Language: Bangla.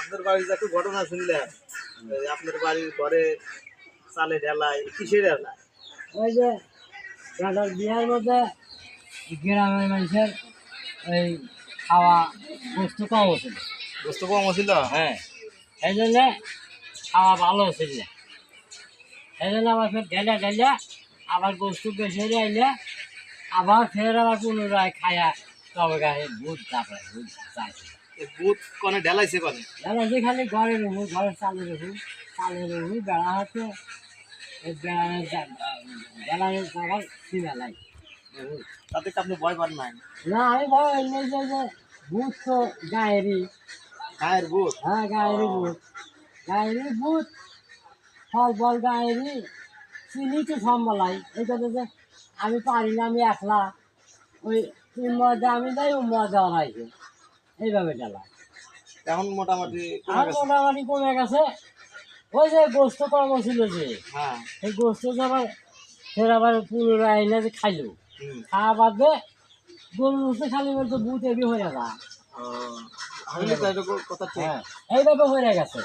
আপনার বাড়ির একটু ঘটনা শুনলেন, আপনার বাড়ির ঘরে চালে ঢেলায় কিসের ঢেলায়? ওই যে দাদার বিয়ার মধ্যে গ্রামের মানুষের ওই খাওয়া বস্তু কম ছিল। বস্তু কম ছিল। হ্যাঁ, সেই জন্যে খাওয়া ভালো ছিল না। সেই জন্য আবার ফের ঢেলে ঢেলে আবার বস্তু বেশি হয়ে আইলে আবার ফের আবার পুনরায় খায়া তবে গায়ে ভূত তারপরে ভূত চাইছে। ভূত কনে ঢেলাইছে কনে? ঢেলাইছে খালি ঘরের রুমু, ঘরের চালের রুমু বেড়া হচ্ছে ওই বেড়ানোর জায়গায় সিমেলাই। তাতে কি আপনি ভয় পান নাই? না, আমি ভয় নেই যে ভূত তো গায়েরই। গায়ের ভূত? হ্যাঁ, গায়েরই ভূত, গায়েরই ভূত, ফল ফল গায়েরই চিনি তো সম্বলাই। এই কথা যে আমি পারি না, আমি একলা ওই মজা আমি যাই ও মজা হরাইছে এইভাবে গেলাম। এখন মোটামুটি আর মোটামুটি কমে গেছে। ওই যে গোস্ত কম ছিল যে, হ্যাঁ, এই গোস্ত যে আবার ফের আবার পুনরায় এনে যে খাইলো, খাওয়া বাদে গরু রুসে খালি বলতো ভূত এবি হয়ে যা। কথা ঠিক। হ্যাঁ, এইভাবে হয়ে গেছে।